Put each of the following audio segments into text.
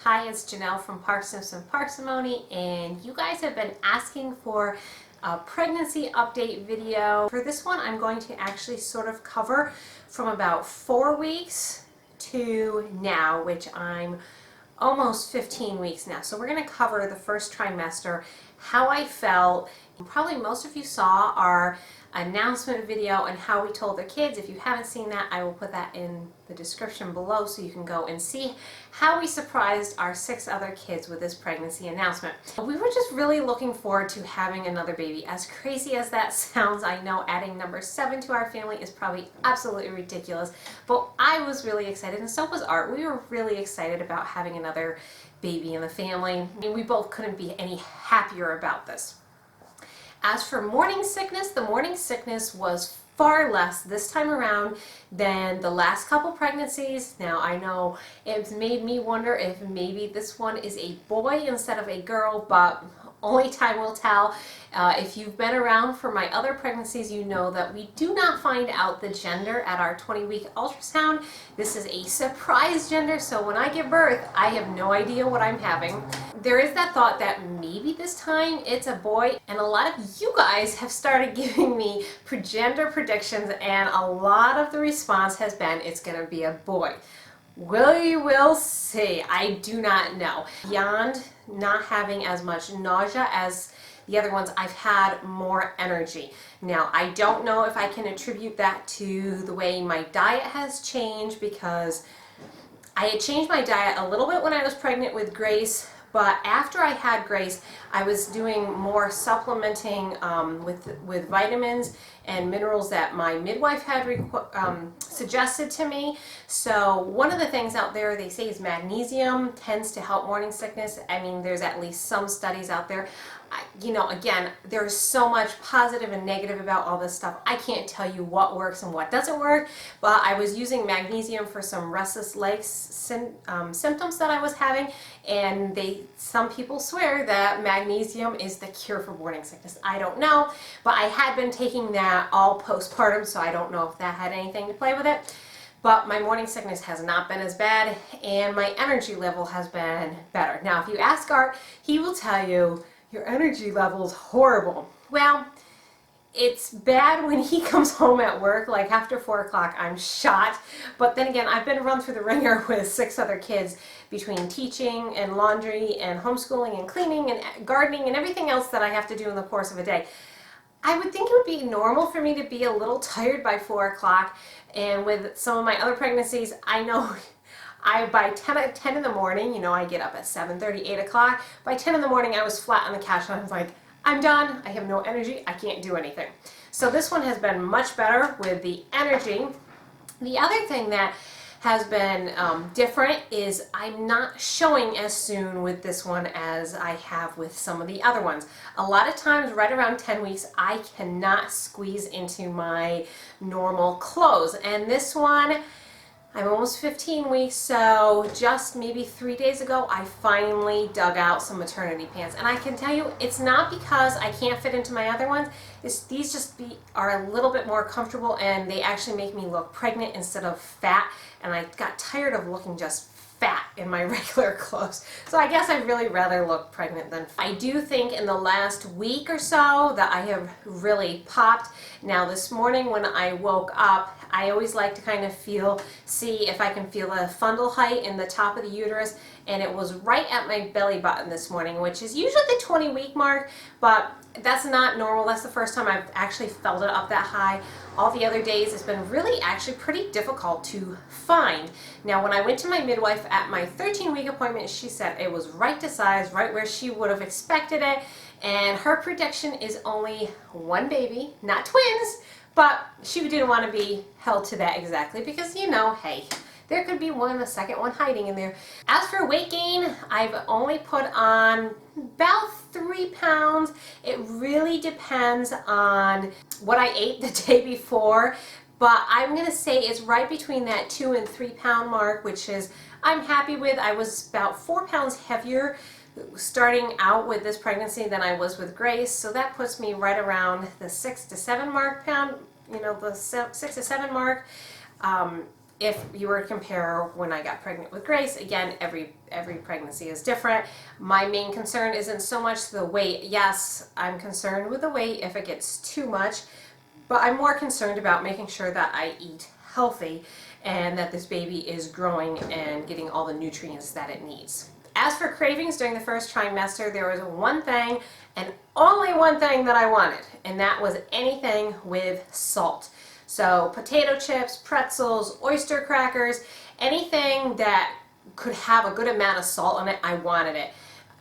Hi, it's Janelle from Parsnips and Parsimony, and you guys have been asking for a pregnancy update video. For this one, I'm going to actually sort of cover from about 4 weeks to now, which I'm almost 15 weeks now. So we're going to cover the first trimester, how I felt. Probably most of you saw our announcement video and how we told the kids. If you haven't seen that, I will put that in the description below so you can go and see how we surprised our 6 other kids with this pregnancy announcement. We were just really looking forward to having another baby. As crazy as that sounds, I know adding number 7 to our family is probably absolutely ridiculous, but I was really excited, and so was Art. We were really excited about having another baby in the family. I mean, we both couldn't be any happier about this. As for morning sickness, the morning sickness was far less this time around than the last couple pregnancies. Now I know it's made me wonder if maybe this one is a boy instead of a girl, but only time will tell. If you've been around for my other pregnancies, you know that we do not find out the gender at our 20-week ultrasound. This is a surprise gender, so when I give birth, I have no idea what I'm having. There is that thought that maybe this time it's a boy, and a lot of you guys have started giving me gender predictions, and a lot of the response has been it's going to be a boy. We will see. I do not know. Beyond not having as much nausea as the other ones, I've had more energy. Now, I don't know if I can attribute that to the way my diet has changed, because I had changed my diet a little bit when I was pregnant with Grace, but after I had Grace, I was doing more supplementing with vitamins and minerals that my midwife had suggested to me. So one of the things out there they say is magnesium tends to help morning sickness. I mean, there's at least some studies out there. You know, again, there's so much positive and negative about all this stuff. I can't tell you what works and what doesn't work, but I was using magnesium for some restless legs symptoms that I was having, and some people swear that magnesium is the cure for morning sickness. I don't know, but I had been taking that all postpartum, so I don't know if that had anything to play with it. But my morning sickness has not been as bad, and my energy level has been better. Now, if you ask Art, he will tell you, your energy level is horrible. Well, it's bad when he comes home at work, like after 4 o'clock, I'm shot. But then again, I've been run through the ringer with 6 other kids between teaching and laundry and homeschooling and cleaning and gardening and everything else that I have to do in the course of a day. I would think it would be normal for me to be a little tired by 4 o'clock, and with some of my other pregnancies, I know by 10 in the morning, you know, I get up at 7:30, 8 o'clock. By 10 in the morning, I was flat on the couch, and I was like, I'm done. I have no energy. I can't do anything. So this one has been much better with the energy. The other thing that has been different is I'm not showing as soon with this one as I have with some of the other ones. A lot of times right around 10 weeks I cannot squeeze into my normal clothes, and this one I'm almost 15 weeks, so just maybe 3 days ago I finally dug out some maternity pants, and I can tell you it's not because I can't fit into my other ones. These just are a little bit more comfortable, and they actually make me look pregnant instead of fat, and I got tired of looking just fat in my regular clothes. So I guess I'd really rather look pregnant than fat. I do think in the last week or so that I have really popped. Now this morning when I woke up, I always like to kind of see if I can feel the fundal height in the top of the uterus, and it was right at my belly button this morning, which is usually the 20-week mark, but that's not normal. That's the first time I've actually felt it up that high. All the other days it's been really actually pretty difficult to find. Now when I went to my midwife at my 13-week appointment, she said it was right to size, right where she would have expected it, and her prediction is only 1 baby, not twins, but she didn't want to be held to that exactly because, you know, hey, there could be a second one hiding in there. As for weight gain, I've only put on about 3 pounds. It really depends on what I ate the day before, but I'm going to say it's right between that 2 and 3 pound mark, which is I'm happy with. I was about 4 pounds heavier starting out with this pregnancy than I was with Grace, so that puts me right around the 6 to 7 mark pound, you know, the 6 to 7 mark. if you were to compare when I got pregnant with Grace, again, every pregnancy is different. My main concern isn't so much the weight. Yes, I'm concerned with the weight if it gets too much, but I'm more concerned about making sure that I eat healthy and that this baby is growing and getting all the nutrients that it needs. As for cravings during the first trimester, there was one thing and only one thing that I wanted, and that was anything with salt. So potato chips, pretzels, oyster crackers, anything that could have a good amount of salt in it, I wanted it.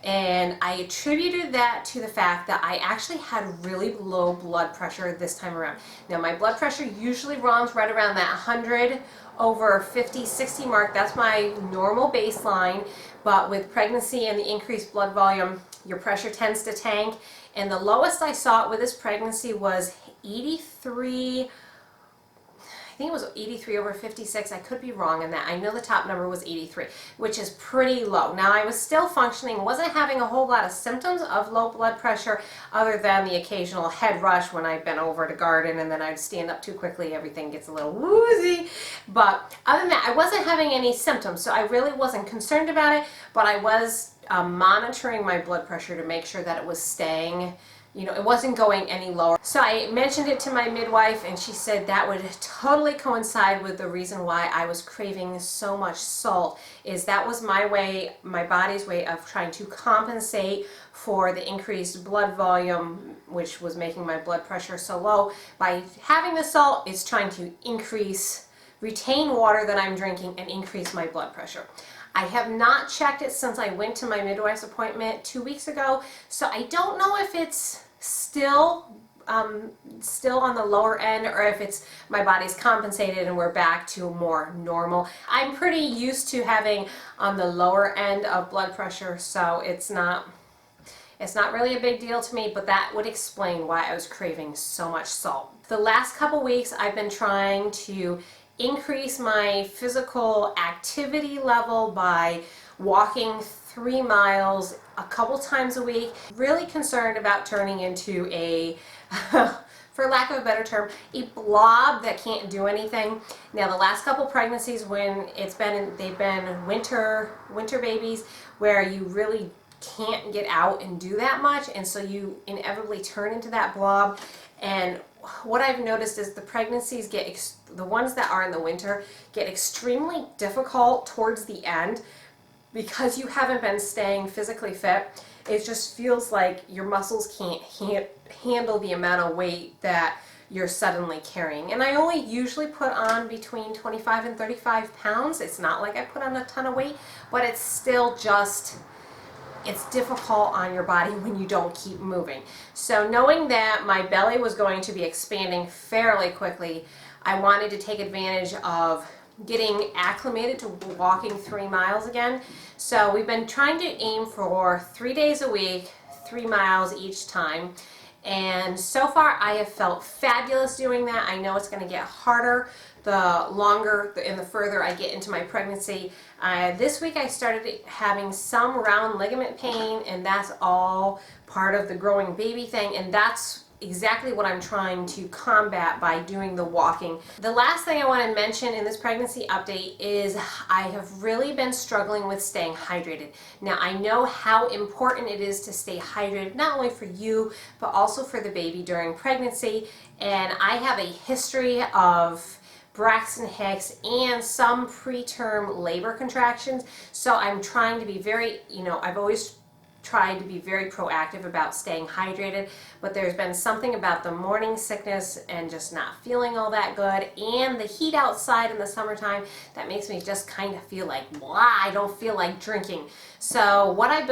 And I attributed that to the fact that I actually had really low blood pressure this time around. Now my blood pressure usually runs right around that 100 over 50, 60 mark. That's my normal baseline. But with pregnancy and the increased blood volume, your pressure tends to tank. And the lowest I saw it with this pregnancy was 83. I think it was 83 over 56. I could be wrong in that. I know the top number was 83, which is pretty low. Now I was still functioning, wasn't having a whole lot of symptoms of low blood pressure other than the occasional head rush when I bent over to garden and then I'd stand up too quickly, everything gets a little woozy. But other than that, I wasn't having any symptoms, so I really wasn't concerned about it, but I was monitoring my blood pressure to make sure that it was staying, you know, it wasn't going any lower. So I mentioned it to my midwife and she said that would totally coincide with the reason why I was craving so much salt, is that was my way, my body's way of trying to compensate for the increased blood volume, which was making my blood pressure so low. By having the salt, it's trying to retain water that I'm drinking and increase my blood pressure. I have not checked it since I went to my midwife's appointment 2 weeks ago, so I don't know if it's still on the lower end or if it's my body's compensated and we're back to more normal. I'm pretty used to having on the lower end of blood pressure, so it's not really a big deal to me, but that would explain why I was craving so much salt. The last couple weeks I've been trying to increase my physical activity level by walking 3 miles a couple times a week. Really concerned about turning into a, for lack of a better term, a blob that can't do anything. Now the last couple pregnancies when they've been winter babies where you really can't get out and do that much, and so you inevitably turn into that blob. And what I've noticed is the pregnancies the ones that are in the winter get extremely difficult towards the end because you haven't been staying physically fit. It just feels like your muscles can't handle the amount of weight that you're suddenly carrying. And I only usually put on between 25 and 35 pounds. It's not like I put on a ton of weight, but it's still just, it's difficult on your body when you don't keep moving. So knowing that my belly was going to be expanding fairly quickly, I wanted to take advantage of getting acclimated to walking 3 miles again. So we've been trying to aim for 3 days a week, 3 miles each time. And so far I have felt fabulous doing that. I know it's going to get harder the longer and the further I get into my pregnancy. This week I started having some round ligament pain, and that's all part of the growing baby thing, and that's exactly what I'm trying to combat by doing the walking. The last thing I want to mention in this pregnancy update is I have really been struggling with staying hydrated. Now I know how important it is to stay hydrated, not only for you but also for the baby during pregnancy, and I have a history of Braxton Hicks and some preterm labor contractions, so I'm trying to be very, I've always tried to be very proactive about staying hydrated, but there's been something about the morning sickness and just not feeling all that good, and the heat outside in the summertime that makes me just kind of feel like blah, I don't feel like drinking. So what I've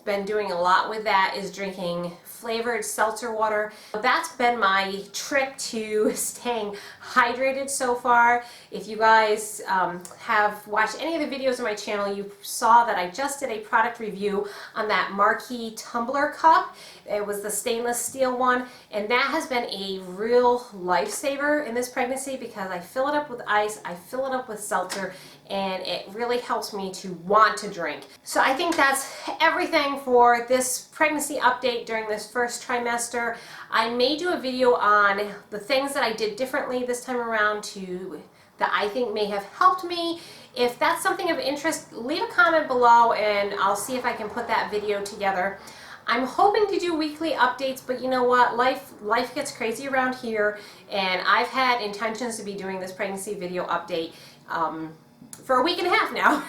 been doing a lot with that is drinking flavored seltzer water. That's been my trick to staying hydrated so far. If you guys have watched any of the videos on my channel, you saw that I just did a product review on that Marquee tumbler cup. It was the stainless steel one, and that has been a real lifesaver in this pregnancy because I fill it up with ice, I fill it up with seltzer, and it really helps me to want to drink. So I think that's everything for this pregnancy update during this first trimester. I may do a video on the things that I did differently this time around to that I think may have helped me. If that's something of interest, leave a comment below and I'll see if I can put that video together. I'm hoping to do weekly updates, but you know what? Life gets crazy around here, and I've had intentions to be doing this pregnancy video update for a week and a half now.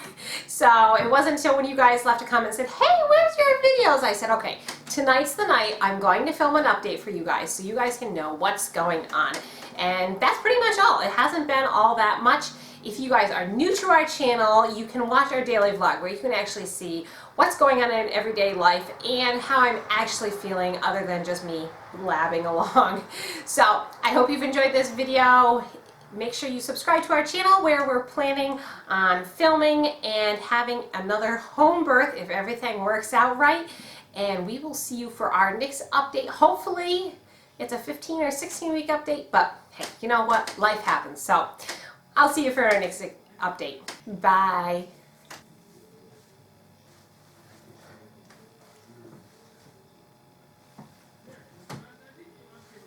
So it wasn't until when you guys left a comment and said, hey, where's your videos? I said, okay, tonight's the night. I'm going to film an update for you guys so you guys can know what's going on. And that's pretty much all. It hasn't been all that much. If you guys are new to our channel, you can watch our daily vlog where you can actually see what's going on in everyday life and how I'm actually feeling other than just me blabbing along. So I hope you've enjoyed this video. Make sure you subscribe to our channel where we're planning on filming and having another home birth if everything works out right. And we will see you for our next update. Hopefully it's a 15 or 16 week update, but hey, you know what? Life happens. So I'll see you for our next update. Bye.